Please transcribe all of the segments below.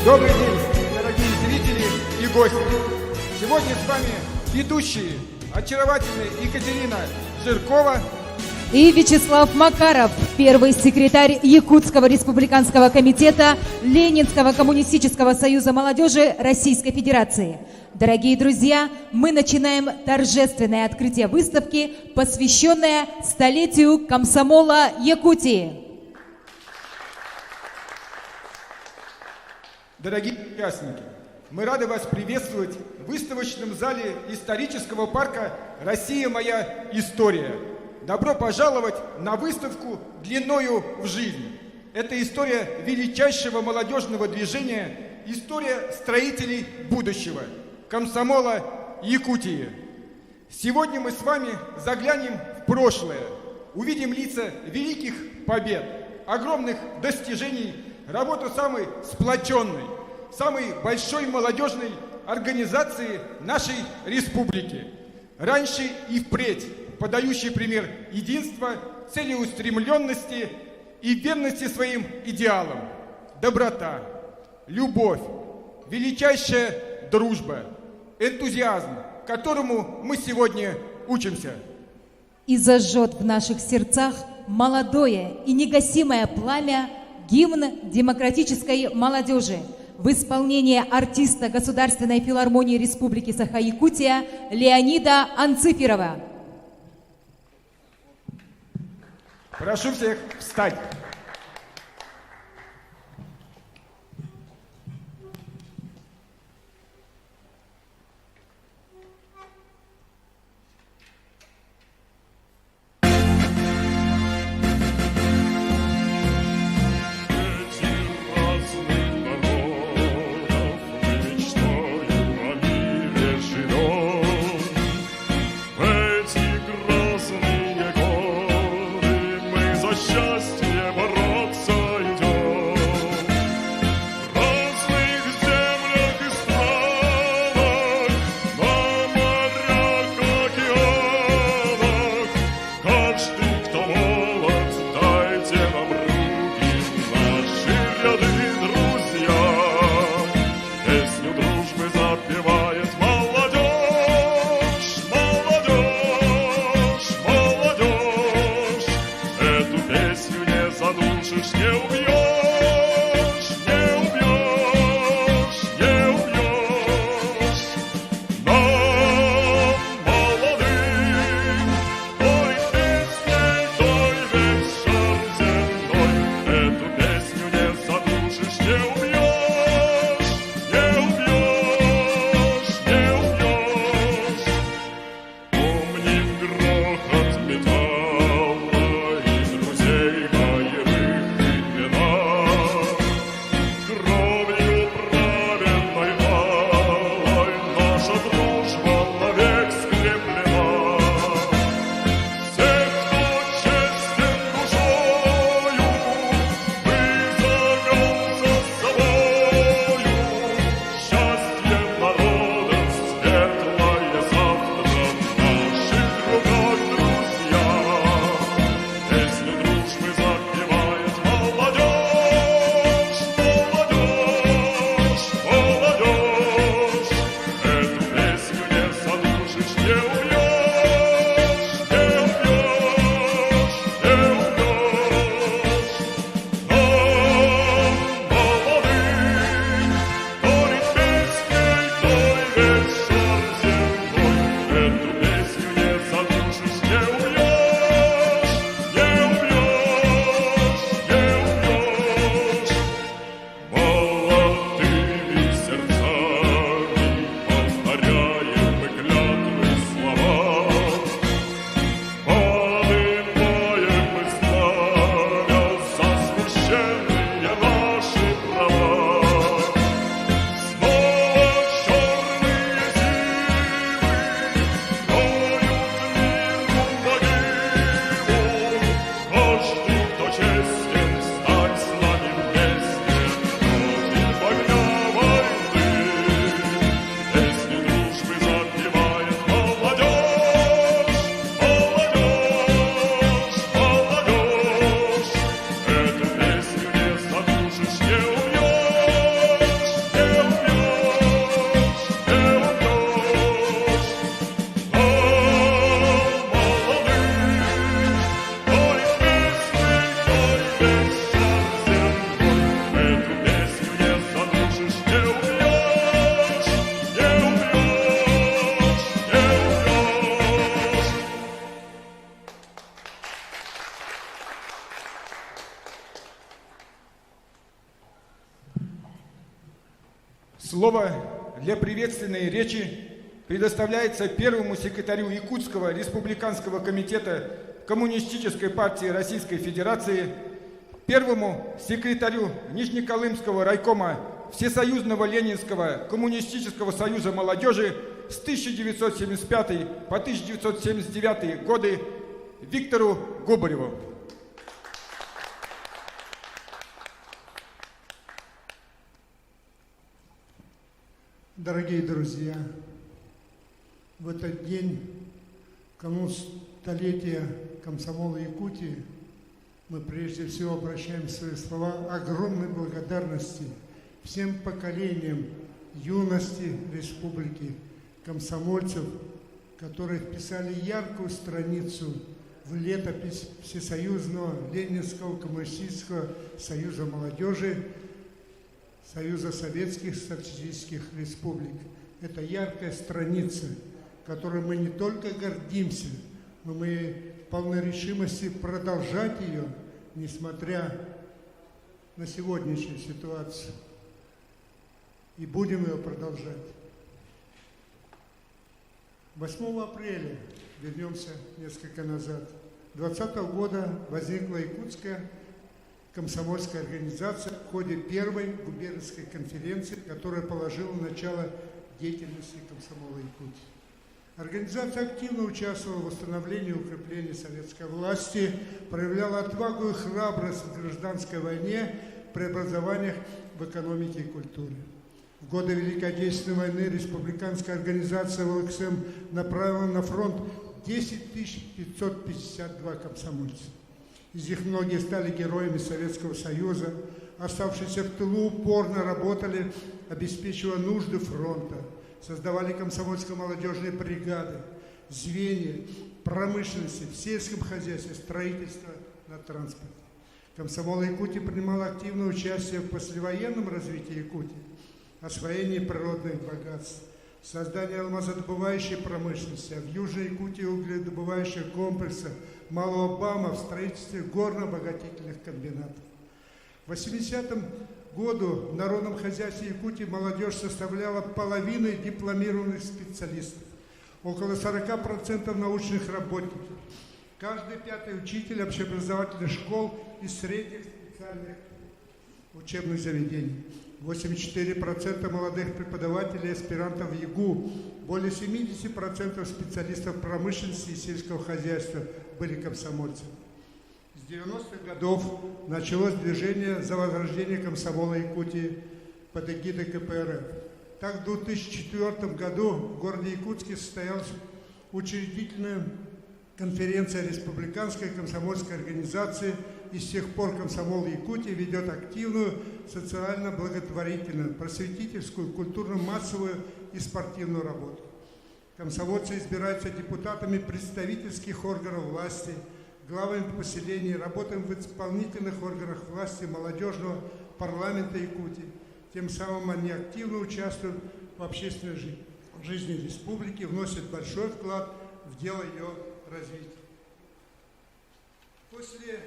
Добрый день, дорогие зрители и гости! Сегодня с вами ведущие очаровательная Екатерина Жиркова и Вячеслав Макаров, первый секретарь Якутского республиканского комитета Ленинского коммунистического союза молодежи Российской Федерации. Дорогие друзья, мы начинаем торжественное открытие выставки, посвященное столетию комсомола Якутии. Дорогие участники, мы рады вас приветствовать в выставочном зале исторического парка «Россия. Моя история». Добро пожаловать на выставку длиною в жизнь. Это история величайшего молодежного движения, история строителей будущего, комсомола Якутии. Сегодня мы с вами заглянем в прошлое, увидим лица великих побед, огромных достижений, работу самой сплоченной, самой большой молодежной организации нашей республики. Раньше и впредь подающий пример единства, целеустремленности и верности своим идеалам. Доброта, любовь, величайшая дружба, энтузиазм, которому мы сегодня учимся. И зажжет в наших сердцах молодое и негасимое пламя гимн демократической молодежи в исполнении артиста Государственной филармонии Республики Саха-Якутия Леонида Анциферова. Прошу всех встать. Слово для приветственной речи предоставляется первому секретарю Якутского республиканского комитета Коммунистической партии Российской Федерации, первому секретарю Нижнеколымского райкома Всесоюзного Ленинского коммунистического союза молодежи с 1975 по 1979 годы Виктору Губареву. Дорогие друзья, в этот день, канун столетия комсомола Якутии, мы прежде всего обращаем в свои слова огромной благодарности всем поколениям юности республики, комсомольцев, которые вписали яркую страницу в летопись Всесоюзного Ленинского коммунистического союза молодежи, Союза Советских Социалистических Республик. Это яркая страница, которой мы не только гордимся, но мы полны решимости продолжать ее, несмотря на сегодняшнюю ситуацию. И будем ее продолжать. 8 апреля, вернемся несколько назад, 2020 года возникла Якутская комсомольская организация в ходе первой губернской конференции, которая положила начало деятельности комсомола Якутии. Организация активно участвовала в восстановлении и укреплении советской власти, проявляла отвагу и храбрость в гражданской войне, преобразованиях в экономике и культуре. В годы Великой Отечественной войны республиканская организация ВЛКСМ направила на фронт 10 552 комсомольца. Из них многие стали героями Советского Союза, оставшиеся в тылу упорно работали, обеспечивая нужды фронта, создавали комсомольско-молодежные бригады, звенья промышленности, в сельском хозяйстве, строительство, на транспорте. Комсомол Якутии принимал активное участие в послевоенном развитии Якутии, освоении природных богатств, создании алмазодобывающей промышленности, а в Южной Якутии угледобывающего комплекса Малого БАМа, в строительстве горно-обогатительных комбинатов. В 80-м году в народном хозяйстве Якутии молодежь составляла половину дипломированных специалистов, около 40% научных работников, каждый пятый учитель общеобразовательных школ и средних специальных учебных заведений. 84% молодых преподавателей и аспирантов в ЕГУ, более 70% специалистов промышленности и сельского хозяйства были комсомольцами. С 90-х годов началось движение за возрождение комсомола Якутии под эгидой КПРФ. Так, в 2004 году в городе Якутске состоялась учредительная конференция Республиканской комсомольской организации, и с тех пор комсомол Якутии ведет активную социально-благотворительную, просветительскую, культурно-массовую и спортивную работу. Комсомольцы избираются депутатами представительских органов власти, главами поселений, работаем в исполнительных органах власти молодежного парламента Якутии. Тем самым они активно участвуют в общественной жизни республики, вносят большой вклад в дело ее развития. После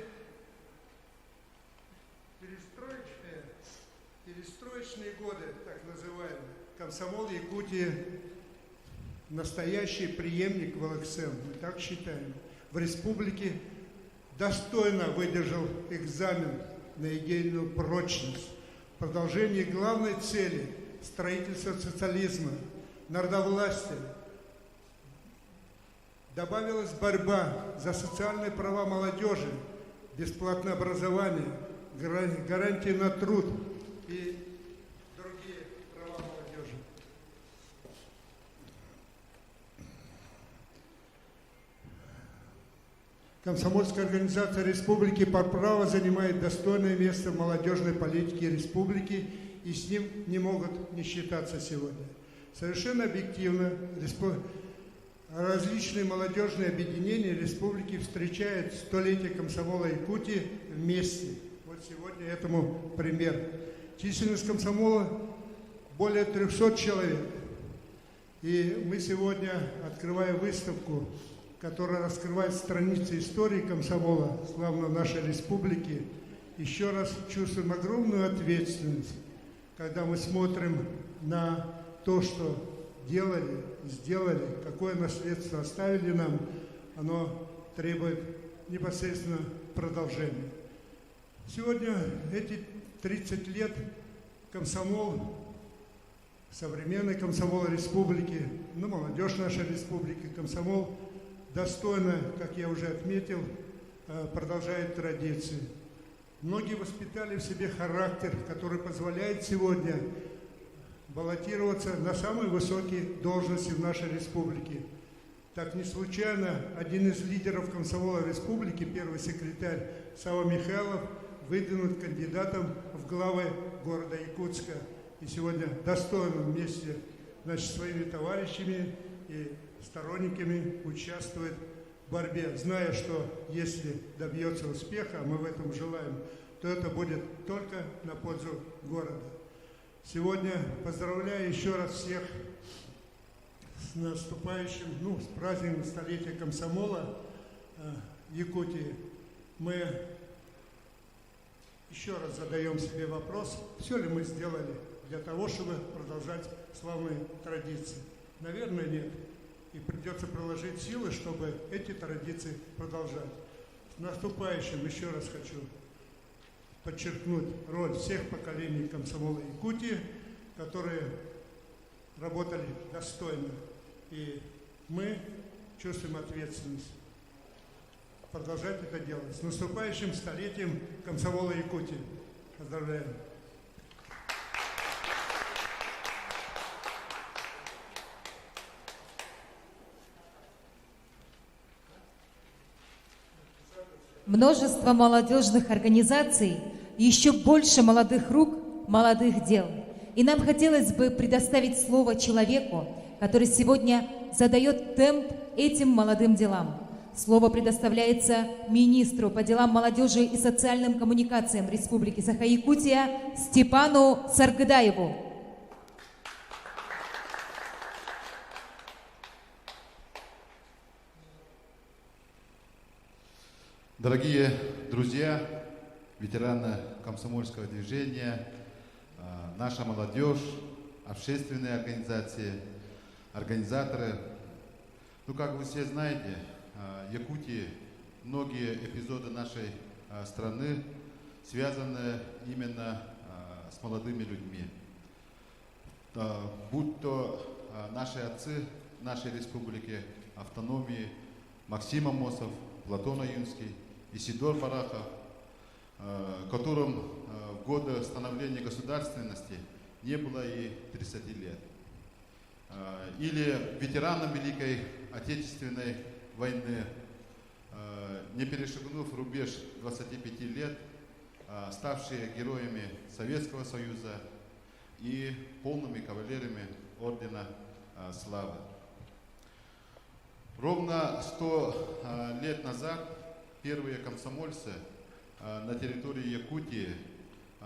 перестроечные годы, так называемые, комсомол Якутии настоящий преемник ВЛКСМ, мы так считаем, в республике достойно выдержал экзамен на идейную прочность. В продолжении главной цели строительства социализма, народовластия добавилась борьба за социальные права молодежи, бесплатное образование, гарантии на труд и другие права молодежи. Комсомольская организация республики по праву занимает достойное место в молодежной политике республики, и с ним не могут не считаться сегодня. Совершенно объективно различные молодежные объединения республики встречают столетие комсомола Якутии вместе. Вот сегодня этому пример. Численность комсомола более 300 человек. И мы сегодня, открывая выставку, которая раскрывает страницы истории комсомола славной нашей республики, еще раз чувствуем огромную ответственность когда мы смотрим на то, что делали, сделали, какое наследство оставили нам, оно требует непосредственно продолжения. Сегодня эти 30 лет комсомол, современный комсомол республики, молодежь нашей республики, комсомол достойно, как я уже отметил, продолжает традиции. Многие воспитали в себе характер, который позволяет сегодня баллотироваться на самые высокие должности в нашей республике. Так не случайно один из лидеров комсомола республики, первый секретарь Сава Михайлов, выдвинут кандидатом в главы города Якутска. И сегодня достойно вместе, своими товарищами и сторонниками участвует в борьбе, зная, что если добьется успеха, а мы в этом желаем, то это будет только на пользу города. Сегодня поздравляю еще раз всех с наступающим, с праздником столетия комсомола Якутии. Мы еще раз задаем себе вопрос, все ли мы сделали для того, чтобы продолжать славные традиции. Наверное, нет. И придется приложить силы, чтобы эти традиции продолжать. С наступающим еще раз хочу подчеркнуть роль всех поколений комсомола Якутии, которые работали достойно. И мы чувствуем ответственность продолжать это делать. С наступающим столетием комсомола Якутии. Поздравляем. Множество молодежных организаций, еще больше молодых рук, молодых дел. И нам хотелось бы предоставить слово человеку, который сегодня задает темп этим молодым делам. Слово предоставляется министру по делам молодежи и социальным коммуникациям Республики Саха-Якутия Степану Саргыдаеву. Дорогие друзья, ветераны комсомольского движения, наша молодежь, общественные организации, организаторы. Как вы все знаете, в Якутии многие эпизоды нашей страны связаны именно с молодыми людьми. Будь то наши отцы нашей республики, автономии, Максим Амосов, Платон Аюнский, Исидор Барахов, которым в годы становления государственности не было и 30 лет. Или ветеранам Великой Отечественной войны, не перешагнув рубеж 25 лет, ставшие героями Советского Союза и полными кавалерами Ордена Славы. Ровно 100 лет назад первые комсомольцы на территории Якутии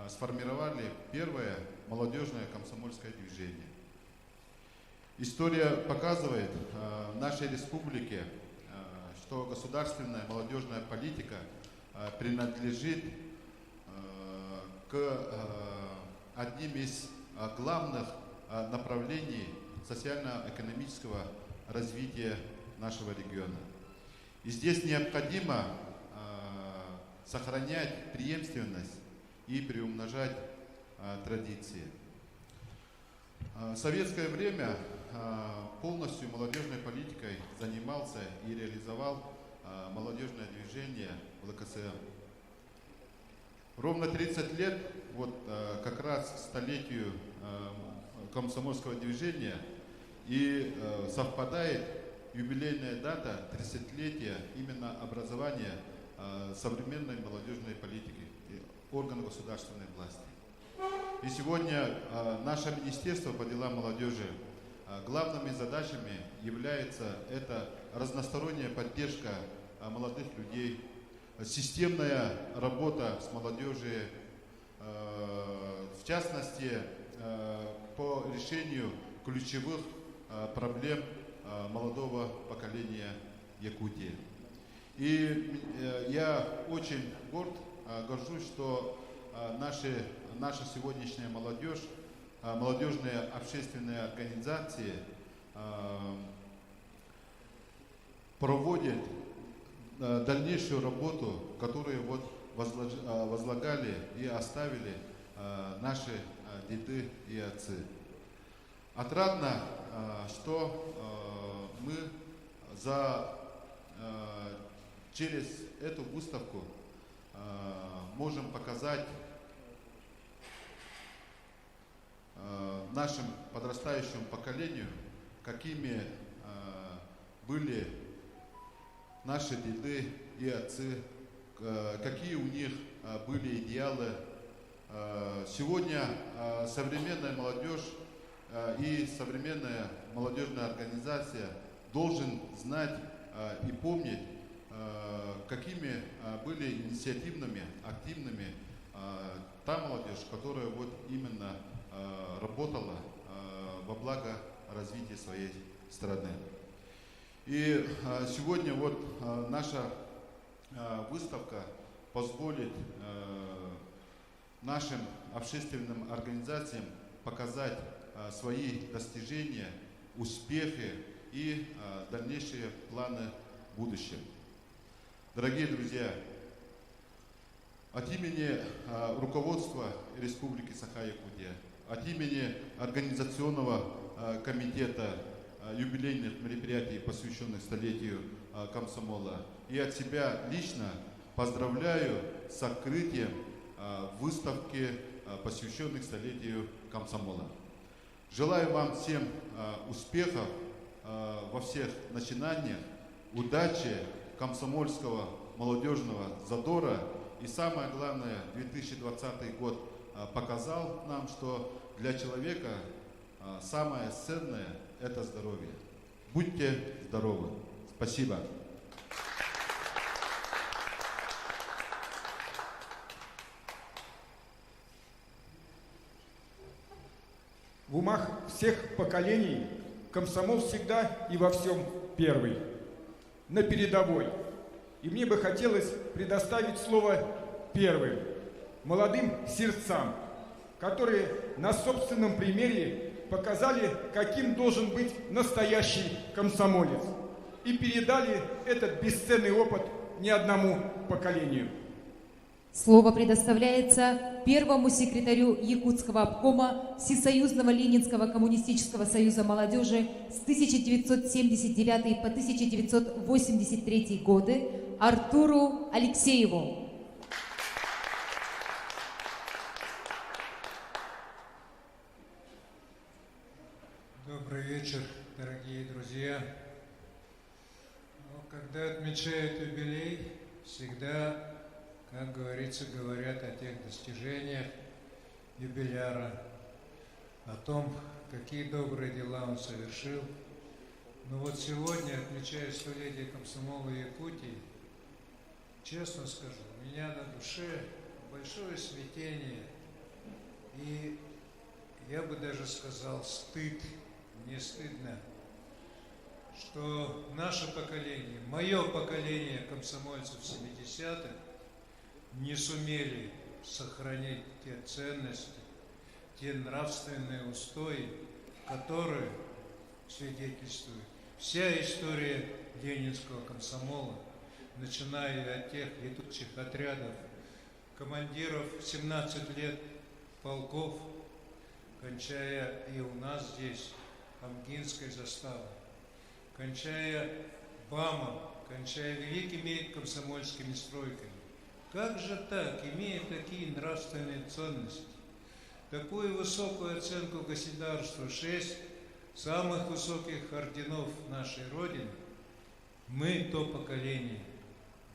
сформировали первое молодежное комсомольское движение. История показывает в нашей республике, что государственная молодежная политика принадлежит к одним из главных направлений социально-экономического развития нашего региона. И здесь необходимо сохранять преемственность и приумножать традиции. В советское время полностью молодежной политикой занимался и реализовал молодежное движение ЛКСМ. Ровно 30 лет, как раз столетию комсомольского движения, и совпадает юбилейная дата 30-летия именно образования современной молодежной политики, органа государственной власти. И сегодня наше Министерство по делам молодежи главными задачами является это разносторонняя поддержка молодых людей, системная работа с молодежью, в частности, по решению ключевых проблем молодого поколения Якутии. И я очень горжусь, что наша сегодняшняя молодежь, молодежные общественные организации проводят дальнейшую работу, которую вот возлагали и оставили наши деды и отцы. Отрадно, что мы через эту выставку можем показать нашим подрастающему поколению, какими были наши деды и отцы, какие у них были идеалы. Сегодня современная молодежь и современная молодежная организация должен знать и помнить, какими были инициативными, активными та молодежь, которая вот именно работала во благо развития своей страны. И сегодня вот наша выставка позволит нашим общественным организациям показать свои достижения, успехи и дальнейшие планы в будущем. Дорогие друзья, от имени руководства Республики Саха-Якутия, от имени организационного комитета юбилейных мероприятий, посвященных столетию комсомола, и от себя лично поздравляю с открытием выставки, посвященных столетию комсомола. Желаю вам всем успехов во всех начинаниях, удачи, комсомольского молодежного задора. И самое главное, 2020 год показал нам, что для человека самое ценное – это здоровье. Будьте здоровы. Спасибо. В умах всех поколений комсомол всегда и во всем первый, на передовой. И мне бы хотелось предоставить слово первым, молодым сердцам, которые на собственном примере показали, каким должен быть настоящий комсомолец, и передали этот бесценный опыт ни одному поколению. Слово предоставляется первому секретарю Якутского обкома Всесоюзного Ленинского коммунистического союза молодежи с 1979 по 1983 годы Артуру Алексееву. Добрый вечер, дорогие друзья. Когда отмечают юбилей, всегда, как говорится, говорят о тех достижениях юбиляра, о том, какие добрые дела он совершил. Но вот сегодня, отмечая столетие комсомола Якутии, честно скажу, у меня на душе большое смятение и, я бы даже сказал, стыд. Мне стыдно, что наше поколение, мое поколение комсомольцев 70-х не сумели сохранить те ценности, те нравственные устои, которые свидетельствуют вся история ленинского комсомола, начиная от тех летучих отрядов, командиров 17 лет полков, кончая и у нас здесь Амгинской заставой, кончая БАМом, кончая великими комсомольскими стройками. Как же так, имея такие нравственные ценности, такую высокую оценку государства, 6 самых высоких орденов нашей Родины, мы, то поколение,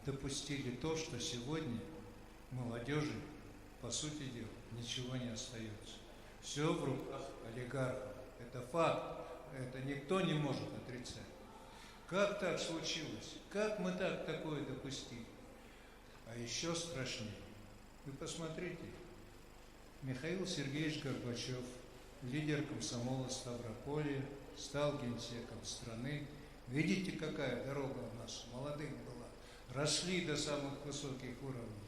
допустили то, что сегодня молодежи, по сути дела, ничего не остается. Все в руках олигархов. Это факт. Это никто не может отрицать. Как так случилось? Как мы такое допустили? А еще страшнее. Вы посмотрите. Михаил Сергеевич Горбачев, лидер комсомола Ставрополья, стал генсеком страны. Видите, какая дорога у нас молодых была. Росли до самых высоких уровней.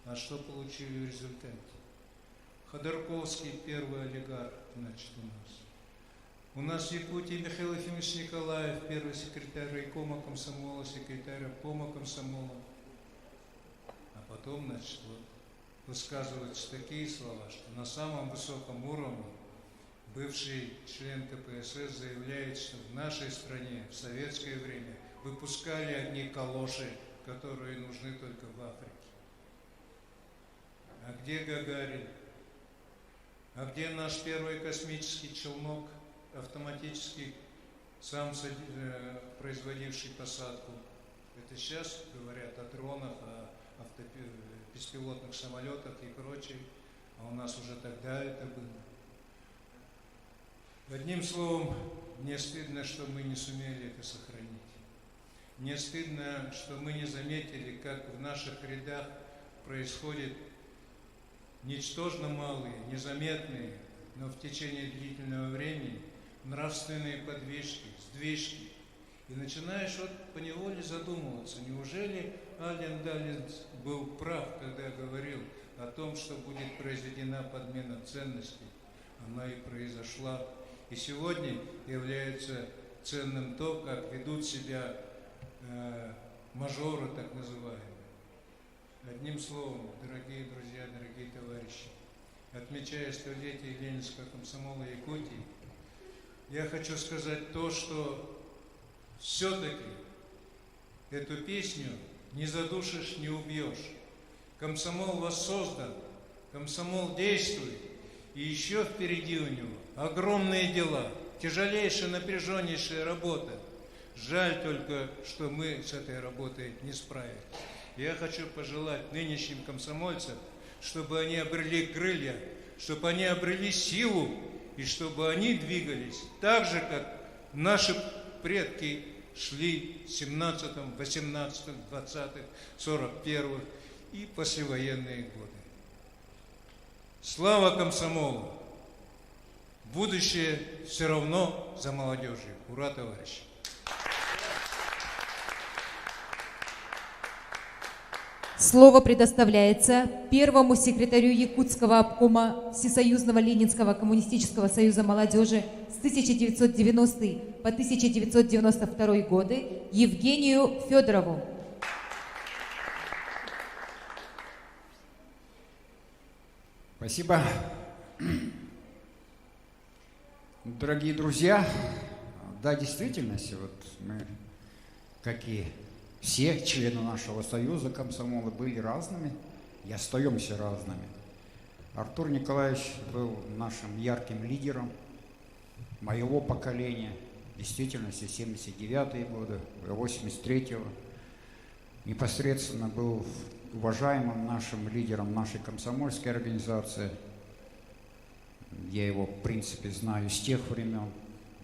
А что получили в результате? Ходорковский первый олигарх, значит, у нас. У нас в Якутии Михаил Ефимович Николаев, первый секретарь райкома комсомола, секретарь обкома комсомола. А потом, значит, вот, высказываются такие слова, что на самом высоком уровне бывший член КПСС заявляет, что в нашей стране в советское время выпускали одни калоши, которые нужны только в Африке. А где Гагарин? А где наш первый космический челнок, автоматически сам производивший посадку? Это сейчас говорят о дронах, о беспилотных самолетах и прочее, а у нас уже тогда это было. Одним словом, мне стыдно, что мы не сумели это сохранить. Мне стыдно, что мы не заметили, как в наших рядах происходят ничтожно малые, незаметные, но в течение длительного времени нравственные подвижки, сдвижки. И начинаешь вот поневоле задумываться, неужели Ален Даллес был прав, когда говорил о том, что будет произведена подмена ценностей. Она и произошла. И сегодня является ценным то, как ведут себя мажоры, так называемые. Одним словом, дорогие друзья, дорогие товарищи, отмечая столетие Ленинского комсомола Якутии, я хочу сказать то, что все-таки эту песню не задушишь, не убьешь. Комсомол воссоздан, комсомол действует, и еще впереди у него огромные дела, тяжелейшая, напряженнейшая работа. Жаль только, что мы с этой работой не справились. Я хочу пожелать нынешним комсомольцам, чтобы они обрели крылья, чтобы они обрели силу, и чтобы они двигались так же, как наши предки шли в 17-м, 18-м, 20-х, 41-х и послевоенные годы. Слава комсомолу! Будущее все равно за молодежью. Ура, товарищи! Слово предоставляется первому секретарю Якутского обкома Всесоюзного Ленинского коммунистического союза молодежи с 1990 по 1992 годы Евгению Федорову. Спасибо. Дорогие друзья, да, действительно, вот мы, как и все члены нашего союза комсомола, были разными и остаемся разными. Артур Николаевич был нашим ярким лидером моего поколения, в действительности 79-е годы, 83-го. Непосредственно был уважаемым нашим лидером нашей комсомольской организации. Я его, в принципе, знаю с тех времен,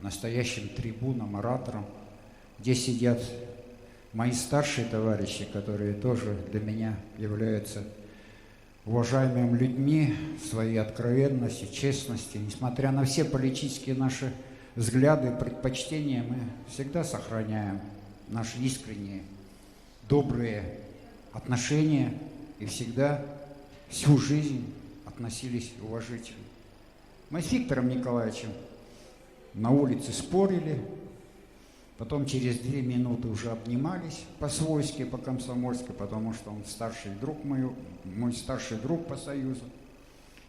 настоящим трибуном, оратором. Здесь сидят мои старшие товарищи, которые тоже для меня являются уважаемыми людьми в своей откровенности, честности. Несмотря на все политические наши взгляды, предпочтения, мы всегда сохраняем наши искренние, добрые отношения и всегда всю жизнь относились уважительно. Мы с Виктором Николаевичем на улице спорили, потом через 2 минуты уже обнимались по-свойски, по-комсомольски, потому что он старший друг мой старший друг по союзу.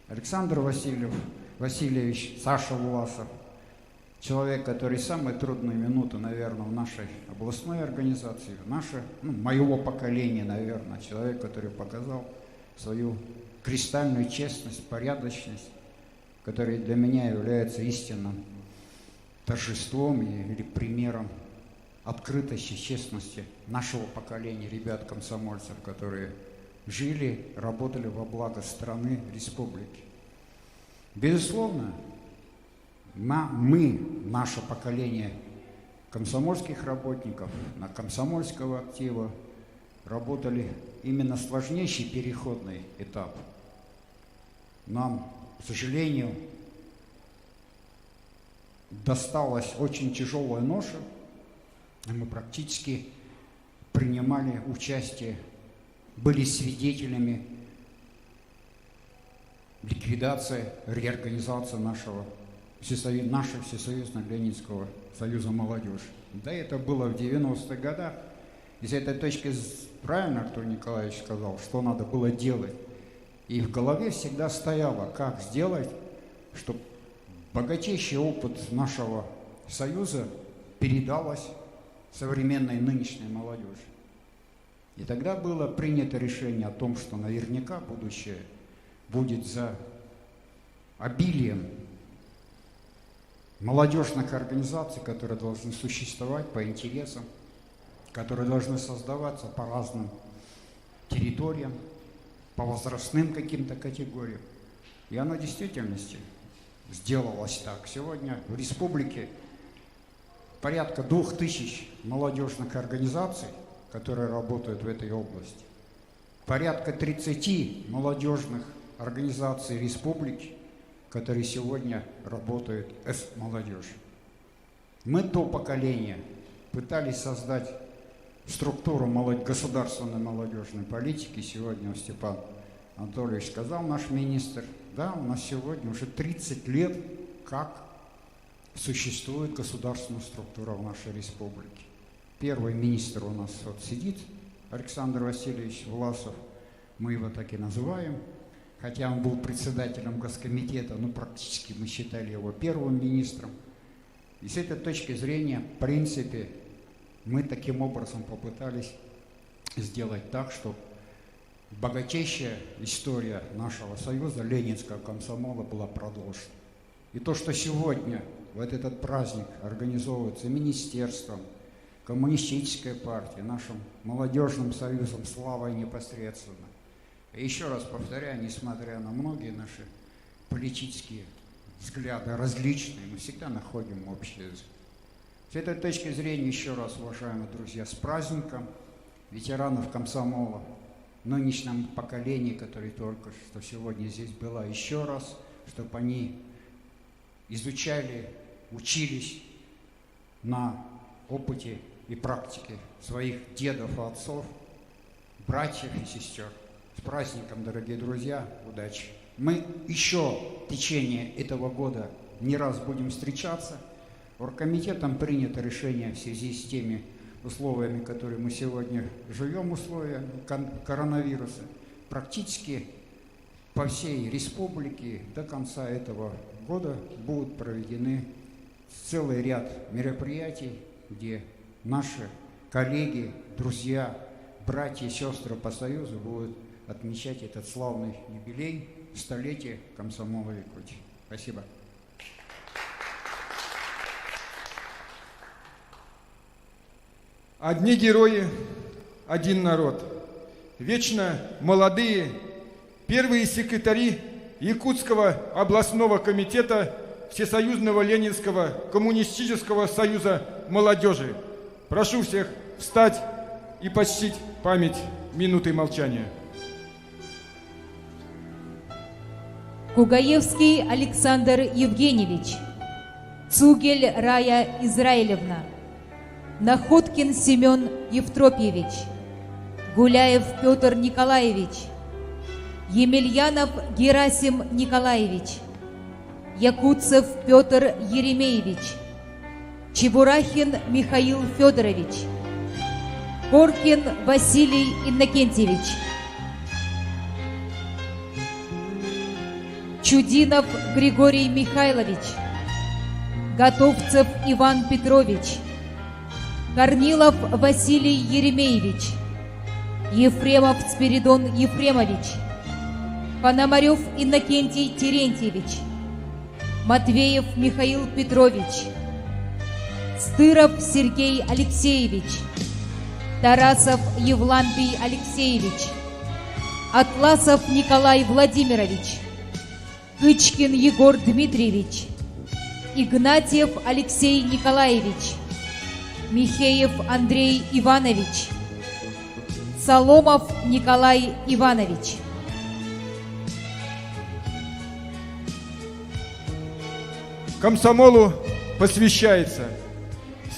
Александр Васильевич, Саша Власов, человек, который самые трудные минуты, наверное, в нашей областной организации, моего поколения, наверное, человек, который показал свою кристальную честность, порядочность, который для меня является истинным торжеством или примером открытости, честности нашего поколения ребят-комсомольцев, которые жили, работали во благо страны, республики. Безусловно, наше поколение комсомольских работников, на комсомольского актива работали именно сложнейший переходный этап. Нам, к сожалению, досталась очень тяжелая ноша, и мы практически принимали участие, были свидетелями ликвидация, реорганизация нашего Всесоюзного Ленинского союза молодежи. Да, это было в 90-х годах. И с этой точки правильно Артур Николаевич сказал, что надо было делать. И в голове всегда стояло, как сделать, чтобы богатейший опыт нашего союза передалось современной нынешней молодежи. И тогда было принято решение о том, что наверняка будущее будет за обилием молодежных организаций, которые должны существовать по интересам, которые должны создаваться по разным территориям, по возрастным каким-то категориям. И оно в действительности сделалось так. Сегодня в республике порядка 2000 молодежных организаций, которые работают в этой области. Порядка 30 молодежных организаций республики, которые сегодня работают с молодежью. Мы то поколение пытались создать структуру государственной молодежной политики. Сегодня Степан Анатольевич сказал, наш министр, да, у нас сегодня уже 30 лет, как существует государственная структура в нашей республике. Первый министр у нас вот сидит, Александр Васильевич Власов, мы его так и называем, хотя он был председателем Госкомитета, но практически мы считали его первым министром. И с этой точки зрения, в принципе, мы таким образом попытались сделать так, чтобы богатейшая история нашего союза, Ленинского комсомола, была продолжена. И то, что сегодня вот этот праздник организовывается министерством, коммунистической партией, нашим молодежным союзом, славой непосредственно. И еще раз повторяю, несмотря на многие наши политические взгляды различные, мы всегда находим общий язык. С этой точки зрения, еще раз, уважаемые друзья, с праздником ветеранов комсомола, нынешнем поколении, которое только что сегодня здесь было, еще раз, чтобы они изучали, учились на опыте и практике своих дедов и отцов, братьев и сестер. С праздником, дорогие друзья, удачи! Мы еще в течение этого года не раз будем встречаться. Оргкомитетом принято решение в связи с теми условиями, которые мы сегодня живем, условия коронавируса, практически по всей республике до конца этого года будут проведены целый ряд мероприятий, где наши коллеги, друзья, братья и сестры по Союзу будут отмечать этот славный юбилей, столетие комсомола Якутии. Спасибо. Одни герои, один народ. Вечно молодые первые секретари Якутского областного комитета Всесоюзного Ленинского коммунистического союза молодежи. Прошу всех встать и почтить память минутой молчания. Кугаевский Александр Евгеньевич, Цугель Рая Израилевна, Находкин Семен Евтропьевич, Гуляев Петр Николаевич, Емельянов Герасим Николаевич, Якутцев Петр Еремеевич, Чебурахин Михаил Федорович, Коркин Василий Иннокентьевич, Чудинов Григорий Михайлович, Готовцев Иван Петрович, Корнилов Василий Еремеевич, Ефремов Спиридон Ефремович, Пономарев Иннокентий Терентьевич, Матвеев Михаил Петрович, Стыров Сергей Алексеевич, Тарасов Евлампий Алексеевич, Атласов Николай Владимирович, Кычкин Егор Дмитриевич, Игнатьев Алексей Николаевич, Михеев Андрей Иванович, Соломов Николай Иванович. Комсомолу посвящается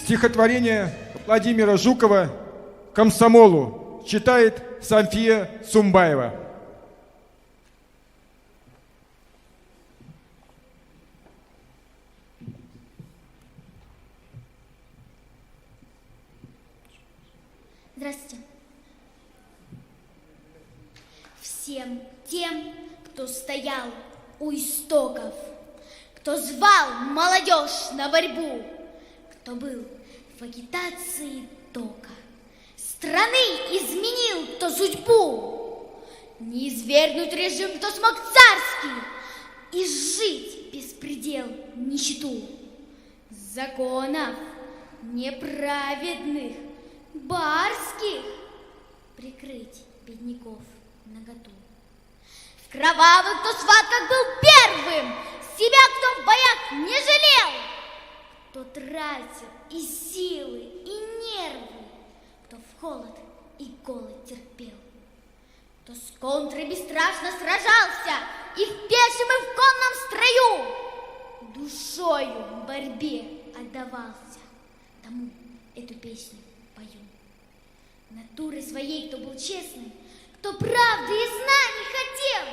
стихотворение Владимира Жукова «Комсомолу». Читает Самфия Сумбаева. Здравствуйте. Всем тем, кто стоял у истоков, кто звал молодежь на борьбу, кто был в агитации тока, страны изменил кто судьбу, не извергнуть режим, кто смог царский, и жить беспредел, нищету, законов неправедных, барских, прикрыть бедняков наготу. В кровавых кто схватках был первым, себя кто в боях не жалел, кто тратил и силы, и нервы, кто в холод и голод терпел, кто с контрой бесстрашно сражался и в пешем, и в конном строю душою в борьбе отдавался. Тому эту песню пою. Натурой своей, кто был честный, кто правды и знаний хотел,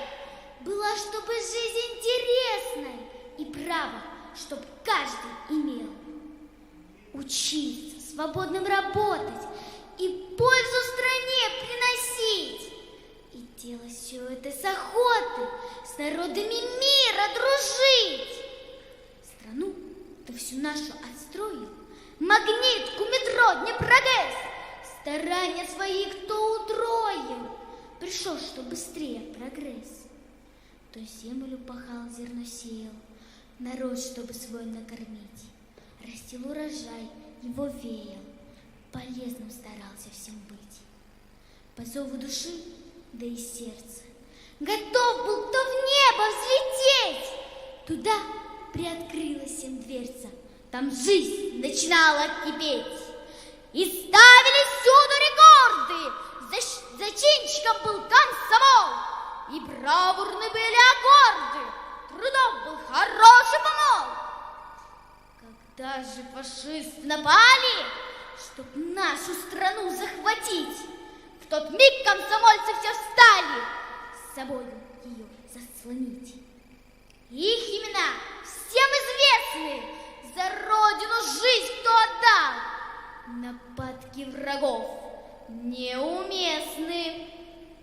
была, чтобы жизнь интересной, и право, чтоб каждый имел. Учиться, свободным работать и пользу стране приносить. И делать все это с охотой, с народами мира дружить. Страну, кто всю нашу отстроил, магнитку, метро, Днепрогэс, старания свои кто утроил, пришел, что быстрее прогресс. Кто землю пахал, зерно сеял, народ, чтобы свой накормить, растил урожай, его веял, полезным старался всем быть. По зову души, да и сердца, готов был кто в небо взлететь. Туда приоткрылась им дверца, там жизнь начинала кипеть. И ставили всюду рекорды, зачинщиком был комсомол, и бравурны были аккорды, трудом был хороший помол. Когда же фашисты напали, чтоб нашу страну захватить, в тот миг комсомольцы все встали, с собою ее заслонить. Их имена всем известны, за родину жизнь кто отдал, нападки врагов неуместны,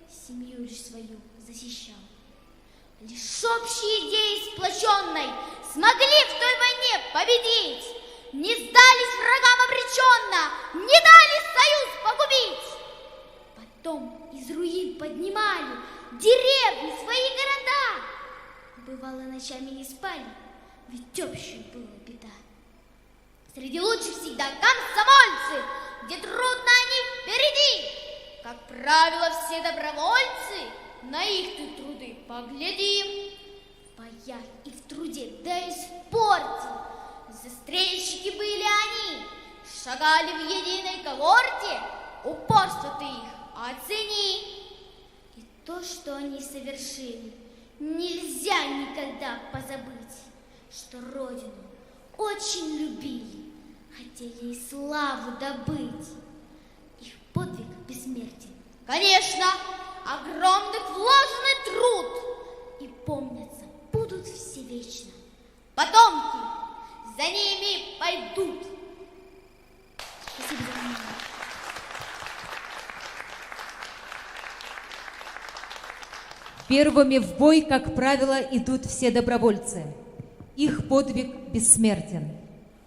семью лишь свою защищал. Лишь общей идеей сплоченной смогли в той войне победить, не сдались врагам обреченно, не дали союз погубить. Потом из руин поднимали деревни, свои города. Бывало, ночами не спали, ведь общая была беда. Среди лучших всегда комсомольцы, где трудно они впереди. Как правило, все добровольцы, на их ты труды погляди. В боях и в труде, да и в спорте застрельщики были они, шагали в единой когорте, упорство ты их оцени. И то, что они совершили, нельзя никогда позабыть, что родину очень любили, хотели и славу добыть. Их подвиг бессмертен, конечно, огромный вложенный труд, и помнятся будут все вечно. Потомки за ними пойдут. Спасибо за внимание. Первыми в бой, как правило, идут все добровольцы. Их подвиг бессмертен.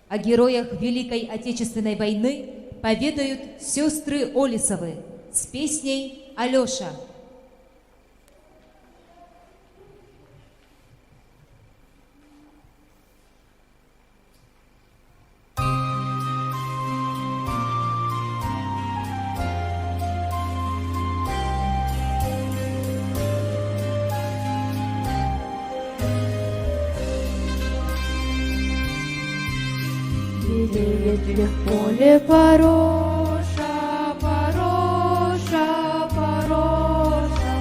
О героях Великой Отечественной войны поведают сестры Олисовы с песней «Алеша». Деревья в поле пороша, пороша, пороша.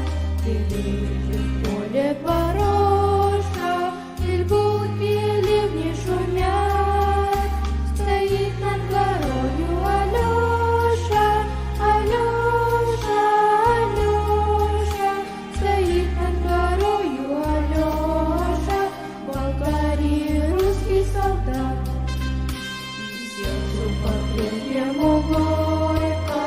Деревья в поле пороша, льгутки ливни шумят. Стоит над горою Алеша, Алеша, Алеша. Стоит над горою Алеша, Болгарии русский солдат. По-прежнему горько,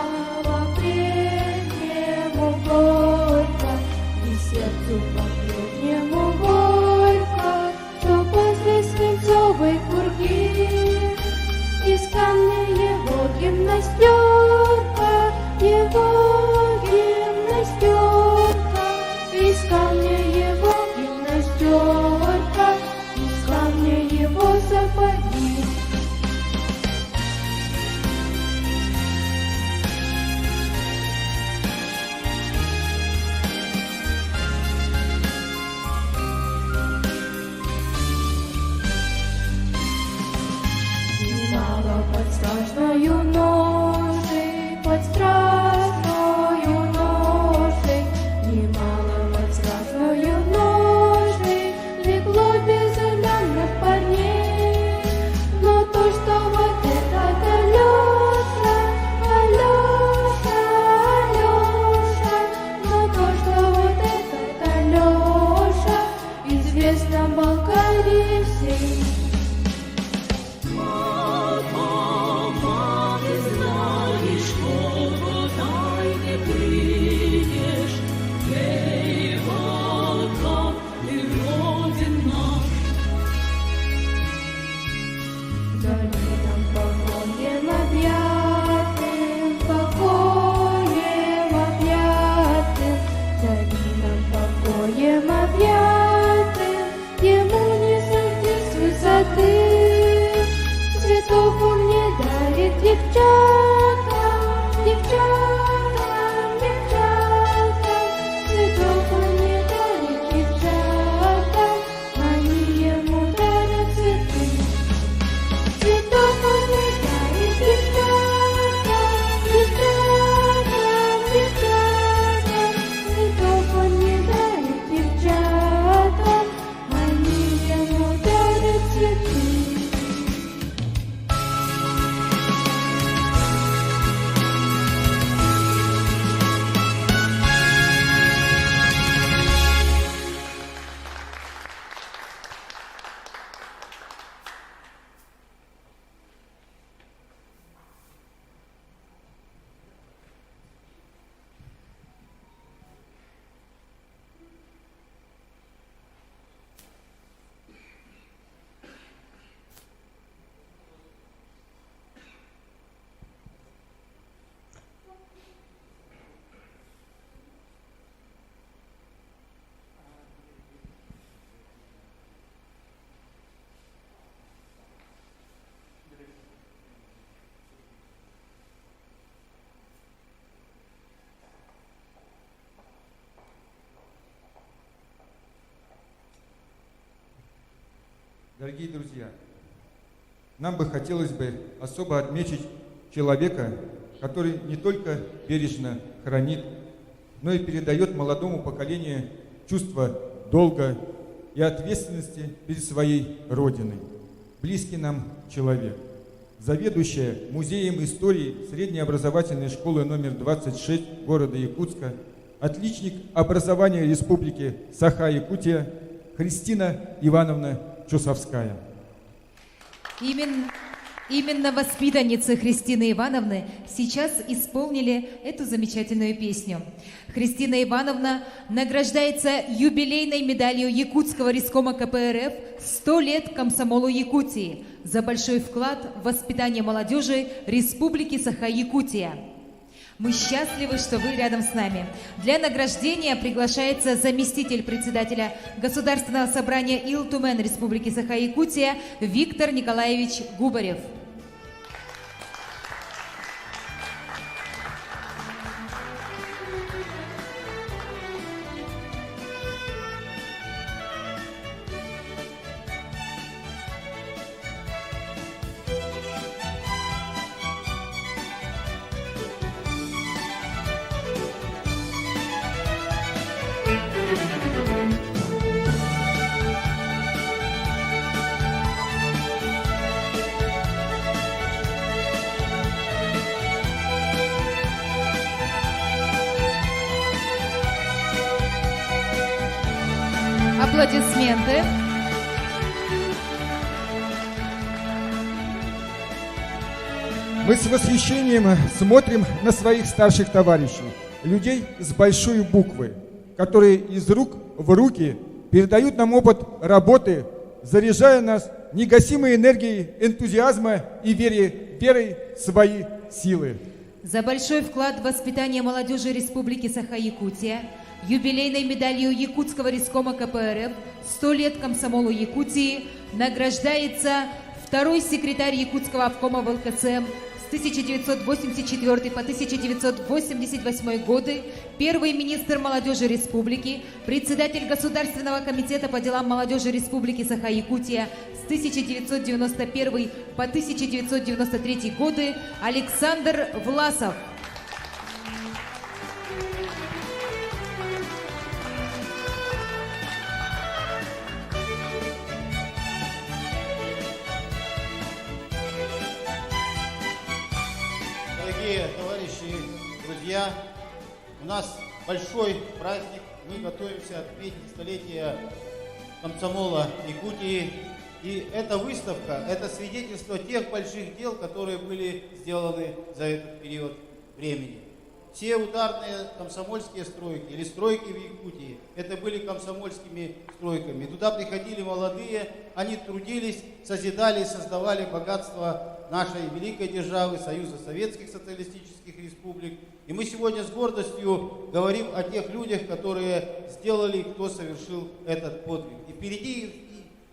Дорогие друзья, нам бы хотелось бы особо отметить человека, который не только бережно хранит, но и передает молодому поколению чувство долга и ответственности перед своей Родиной. Близкий нам человек, заведующая музеем истории среднеобразовательной школы номер 26 города Якутска, отличник образования Республики Саха-Якутия Христина Ивановна Чусовская. Именно воспитанницы Христины Ивановны сейчас исполнили эту замечательную песню. Христина Ивановна награждается юбилейной медалью Якутского рискома КПРФ «100 лет комсомолу Якутии» за большой вклад в воспитание молодежи Республики Саха-Якутия. Мы счастливы, что вы рядом с нами. Для награждения приглашается заместитель председателя Государственного собрания Ил-Тумен Республики Саха-Якутия Виктор Николаевич Губарев. Аплодисменты. Мы с восхищением смотрим на своих старших товарищей, людей с большой буквы, которые из рук в руки передают нам опыт работы, заряжая нас негасимой энергией энтузиазма и верой в свои силы. За большой вклад в воспитание молодежи Республики Саха-Якутия юбилейной медалью Якутского рискома КПРФ «100 лет комсомолу Якутии» награждается второй секретарь Якутского обкома ВЛКСМ с 1984 по 1988 годы, первый министр молодежи республики, председатель Государственного комитета по делам молодежи Республики Саха-Якутия с 1991 по 1993 годы Александр Власов. Дорогие товарищи, друзья, у нас большой праздник. Мы готовимся отметить столетие комсомола Якутии. И эта выставка – это свидетельство тех больших дел, которые были сделаны за этот период времени. Все ударные комсомольские стройки или стройки в Якутии – это были комсомольскими стройками. Туда приходили молодые, они трудились, созидали, создавали богатство нашей великой державы, Союза Советских Социалистических Республик. И мы сегодня с гордостью говорим о тех людях, которые сделали, кто совершил этот подвиг. И впереди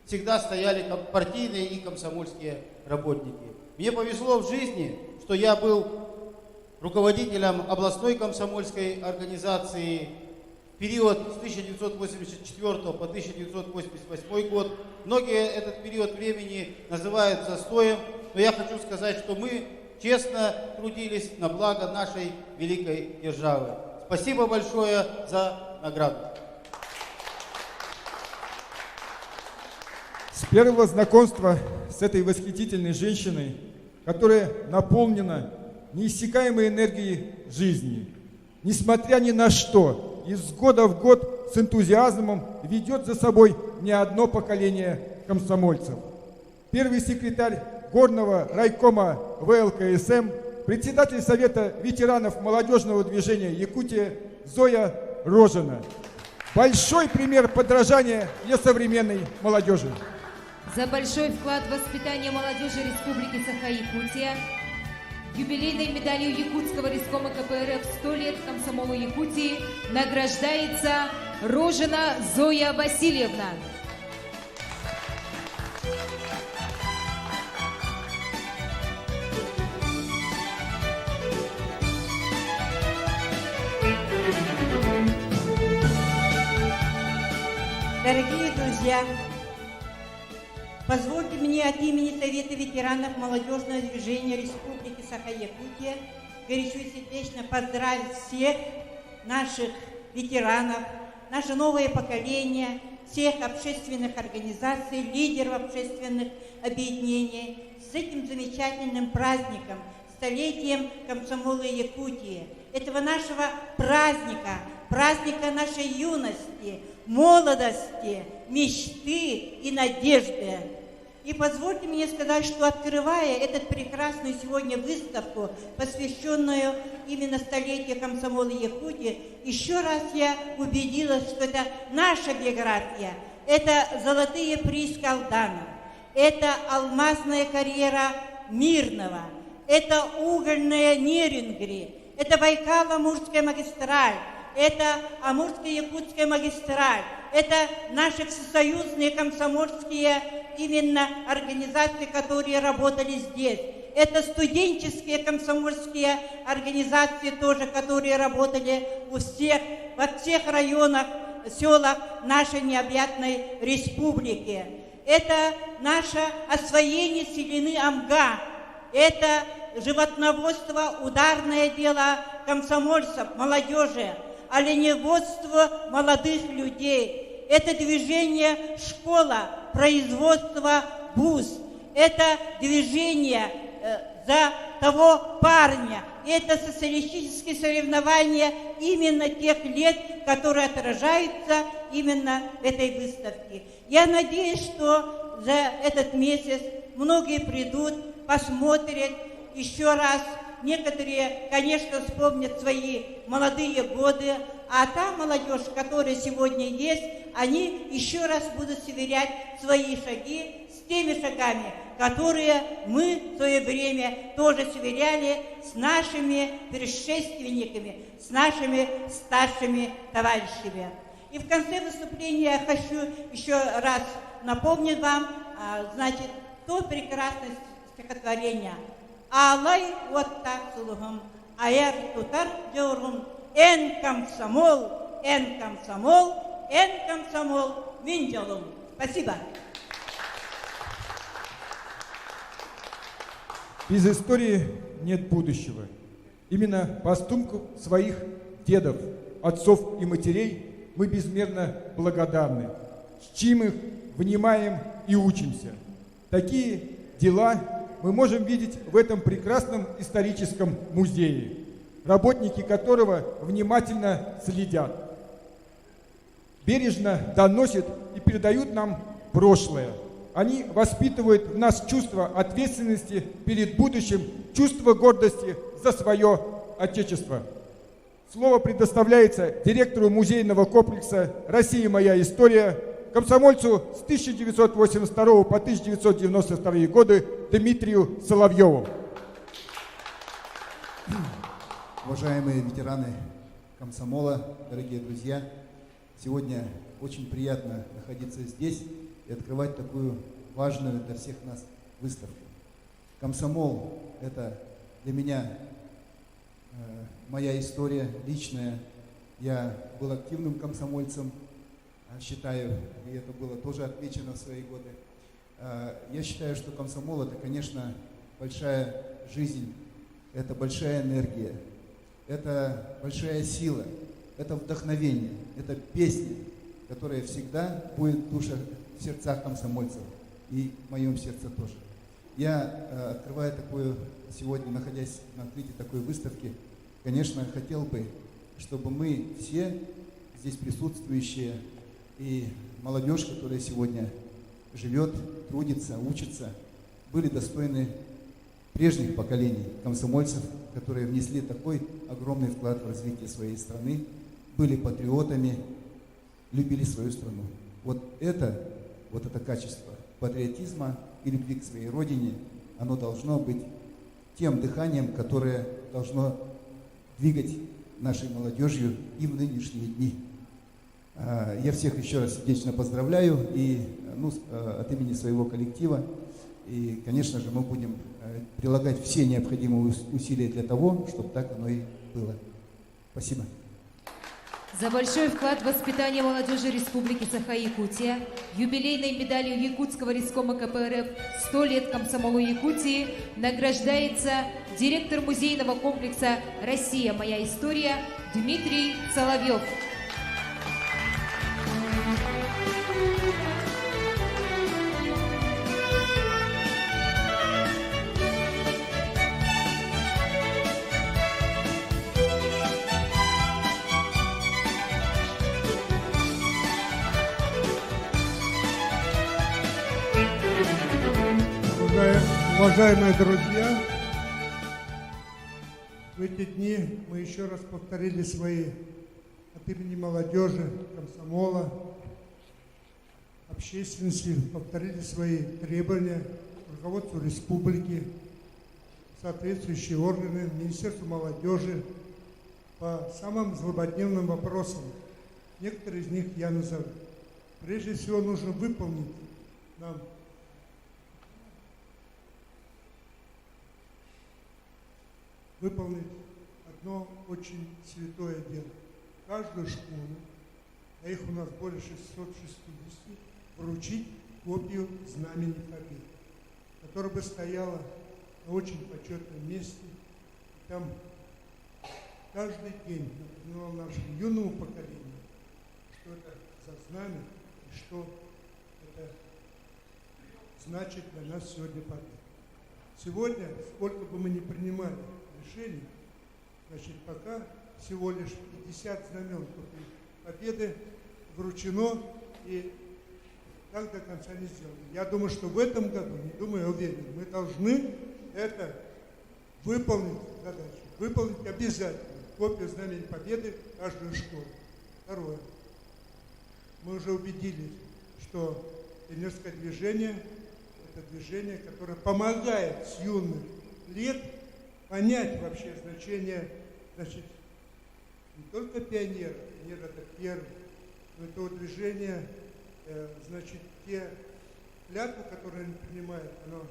всегда стояли партийные и комсомольские работники. Мне повезло в жизни, что я был руководителем областной комсомольской организации в период с 1984 по 1988 год. Многие этот период времени называют застоем, но я хочу сказать, что мы честно трудились на благо нашей великой державы. Спасибо большое за награду. С первого знакомства с этой восхитительной женщиной, которая наполнена неиссякаемой энергией жизни, несмотря ни на что, из года в год с энтузиазмом ведет за собой не одно поколение комсомольцев. Первый секретарь Горного райкома ВЛКСМ, председатель Совета ветеранов молодежного движения Якутия Зоя Рожина. Большой пример подражания для современной молодежи. За большой вклад в воспитание молодежи Республики Саха-Якутия юбилейной медалью Якутского рискома КПРФ «100 лет комсомолу Якутии» награждается Рожина Зоя Васильевна. Дорогие друзья, Позвольте мне от имени Совета ветеранов молодежного движения Республики Саха-Якутия горячо и сердечно поздравить всех наших ветеранов, наше новое поколение, всех общественных организаций, лидеров общественных объединений с этим замечательным праздником, столетием комсомола Якутии, этого нашего праздника, праздника нашей юности, молодости, мечты и надежды. И позвольте мне сказать, что открывая эту прекрасную сегодня выставку, посвященную именно столетию комсомола Якутии, еще раз я убедилась, что это наша биография, это золотые прииски Алданов, это алмазная карьера Мирного, это угольная Нерингри, это Байкало-Амурская магистраль, это Амурско-Якутская магистраль, это наши всесоюзные комсомольские именно организации, которые работали здесь. Это студенческие комсомольские организации тоже, которые работали во всех районах, селах нашей необъятной республики. Это наше освоение селены Амга, это животноводство, ударное дело комсомольцев, молодежи, оленеводство молодых людей. Это движение школа, производство ВУЗ. Это движение за того парня. Это социалистические соревнования именно тех лет, которые отражаются именно в этой выставке. Я надеюсь, что за этот месяц многие придут, посмотрят еще раз. Некоторые, конечно, вспомнят свои молодые годы, а та молодежь, которая сегодня есть, они еще раз будут сверять свои шаги с теми шагами, которые мы в свое время тоже сверяли с нашими предшественниками, с нашими старшими товарищами. И в конце выступления я хочу еще раз напомнить вам, значит, то прекрасное стихотворение. Алай вот так слугам, аяр тутар дёргун, эн комсомол, эн комсомол, эн комсомол, минджалум. Спасибо. Без истории нет будущего. Именно поступкам своих дедов, отцов и матерей мы безмерно благодарны, чтим их, внимаем и учимся. Такие дела мы можем видеть в этом прекрасном историческом музее, работники которого внимательно следят, бережно доносят и передают нам прошлое. Они воспитывают в нас чувство ответственности перед будущим, чувство гордости за свое Отечество. Слово предоставляется директору музейного комплекса «Россия. Моя история», комсомольцу с 1982 по 1992 годы Дмитрию Соловьеву. Уважаемые ветераны комсомола, дорогие друзья, сегодня очень приятно находиться здесь и открывать такую важную для всех нас выставку. Комсомол – это для меня моя история личная. Я был активным комсомольцем, считаю, и это было тоже отмечено в свои годы. Я считаю, что комсомол – это, конечно, большая жизнь, это большая энергия, это большая сила, это вдохновение, это песня, которая всегда будет в душах, в сердцах комсомольцев, и в моем сердце тоже. Я, открывая такую, сегодня, находясь на открытии такой выставки, конечно, хотел бы, чтобы мы все здесь присутствующие и молодежь, которая сегодня живет, трудится, учится, были достойны прежних поколений комсомольцев, которые внесли такой огромный вклад в развитие своей страны, были патриотами, любили свою страну. Вот это качество патриотизма и любви к своей родине, оно должно быть тем дыханием, которое должно двигать нашей молодежью и в нынешние дни. Я всех еще раз сердечно поздравляю и от имени своего коллектива. И, конечно же, мы будем прилагать все необходимые усилия для того, чтобы так оно и было. Спасибо. За большой вклад в воспитание молодежи Республики Саха-Якутия юбилейной медалью Якутского рискома КПРФ «100 лет комсомолу Якутии» награждается директор музейного комплекса «Россия. Моя история» Дмитрий Соловьев. Уважаемые друзья, в эти дни мы еще раз повторили свои от имени молодежи, комсомола, общественности, повторили свои требования руководству республики, соответствующие органы, Министерству молодежи по самым злободневным вопросам. Некоторые из них я назову. Прежде всего нужно выполнить нам одно очень святое дело. Каждую школу, а их у нас более 660, вручить копию Знамени Победы, которая бы стояла на очень почетном месте. И там каждый день напоминал нашему юному поколению, что это за знамя и что это значит для нас сегодня победа. Сегодня, сколько бы мы ни принимали решений, значит, пока всего лишь 50 знамен победы вручено, и так до конца не сделано. Я думаю, что в этом году, не думаю, я уверен, мы должны это выполнить задачу, выполнить обязательно копию Знамени Победы в каждую школу. Второе. Мы уже убедились, что пионерское движение – это движение, которое помогает с юных лет понять вообще значение, значит, не только пионера, пионер это первый, но этого движения, значит, те клятвы, которые они принимают, оно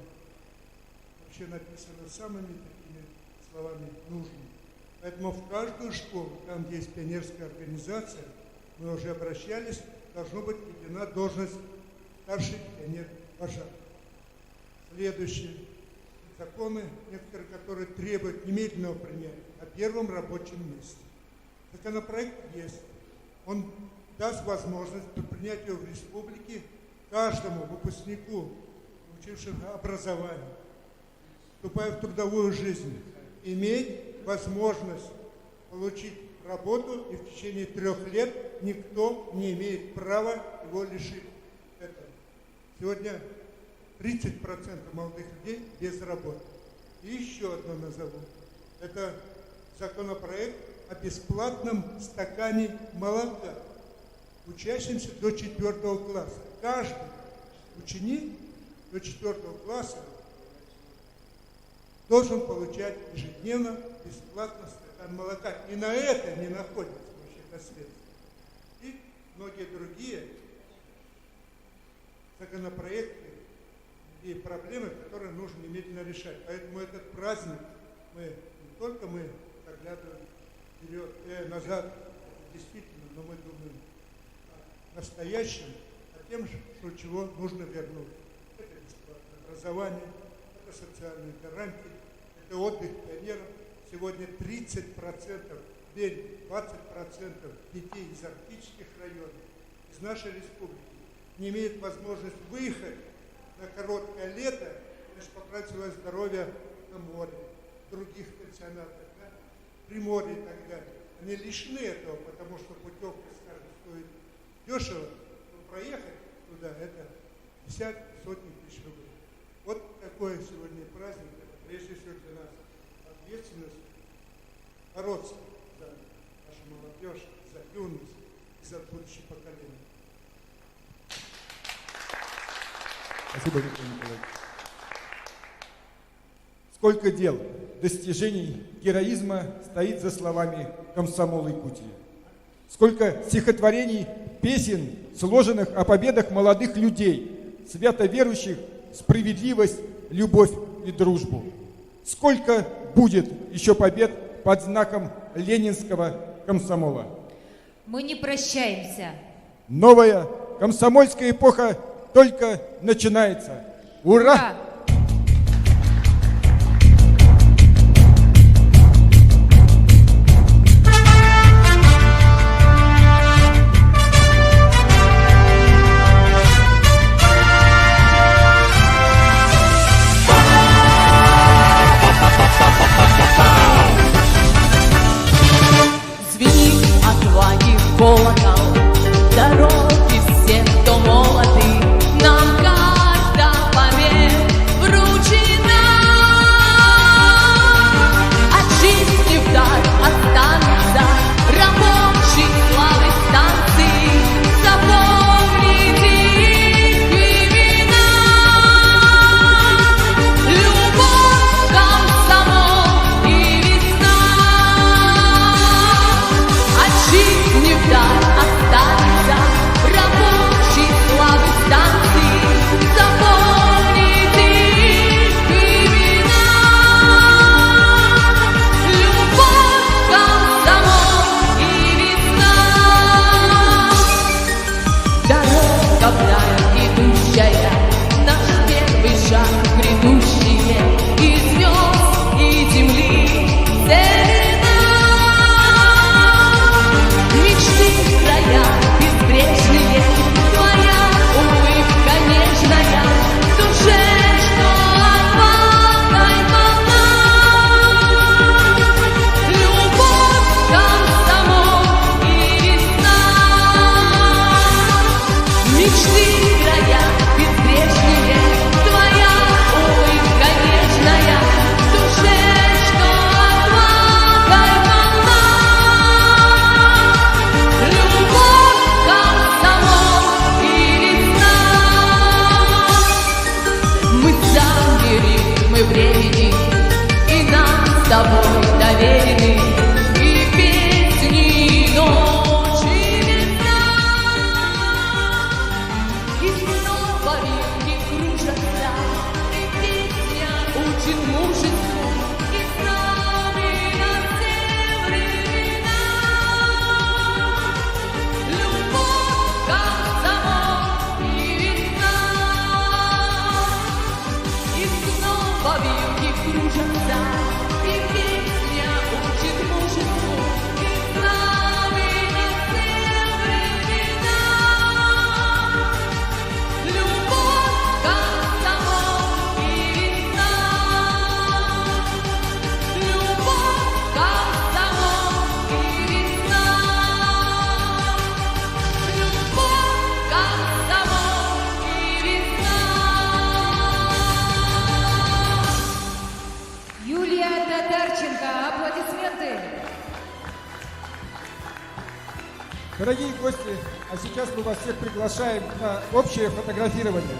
вообще написано самыми такими словами нужными. Поэтому в каждую школу, там, где есть пионерская организация, мы уже обращались, должна быть введена должность старший пионер-вожак. Следующее. Законы, некоторые, которые требуют немедленного принятия на первом рабочем месте. Законопроект есть. Он даст возможность при принятии в республике каждому выпускнику, получившему образование, вступая в трудовую жизнь, иметь возможность получить работу, и в течение 3 лет никто не имеет права его лишить этого. Сегодня 30% молодых людей без работы. И еще одно назову. Это законопроект о бесплатном стакане молока учащимся до 4 класса. Каждый ученик до 4 класса должен получать ежедневно бесплатно стакан молока. И на это не находится вообще средств. И многие другие законопроекты и проблемы, которые нужно немедленно решать. Поэтому этот праздник, не только мы заглядываем вперед, назад, действительно, но мы думаем о настоящем, о тем, что чего нужно вернуть. Это бесплатное образование, это социальные гарантии, это отдых пионеров. Сегодня 30%, 20% детей из арктических районов, из нашей республики не имеют возможности выехать на короткое лето, лишь поправить свое здоровье на море, других пенсионатах, да, Приморье и так далее. Они лишены этого, потому что путевка, скажем, стоит дешево, но проехать туда это десятки, сотни тысяч рублей. Вот такой сегодня праздник, это прежде всего для нас ответственность бороться за нашу молодежь, за юность и за будущее поколение. Спасибо, Виктор Николаевич. Сколько дел, достижений, героизма стоит за словами комсомола Якутии. Сколько стихотворений, песен, сложенных о победах молодых людей, свято верующих в справедливость, любовь и дружбу. Сколько будет еще побед под знаком ленинского комсомола. Мы не прощаемся. Новая комсомольская эпоха только начинается. Ура! Звенит отваги колокол, дороги все, кто молоды, нам карта побед вручена. От жизни вдаль останутся рабочие славы станции. Запомните их имена. Любовь, комсомол и весна. От жизни вдаль останется рабочий славы станции. Запомните их имена. Любовь, комсомол и весна. Дорога вдаль идущая, наш первый шаг в грядущее. Из звезд и земли целина. Мечты, края безбрежные, твоя улыбка нежная, в душе, что отвагой полна. Любовь, комсомол и весна. Мечты, края безбрежные, твоя улыбка нежная, в душе, что отвагой полна. Любовь, комсомол и весна. Мы замерли, мы времени, и нам с тобой доверены и песни, и ночи весна. И снова веки кружатся, и песня учит мужеству, и с нами на все времена. Любовь, комсомол и весна. И снова веки кружатся, и песня учит мужеству, и с нами на все времена. Любовь, комсомол и весна. Любовь, комсомол и весна. Любовь, комсомол и весна. Юлия Татарченко, аплодисменты. Дорогие гости, а сейчас мы вас всех приглашаем на общее фотографирование.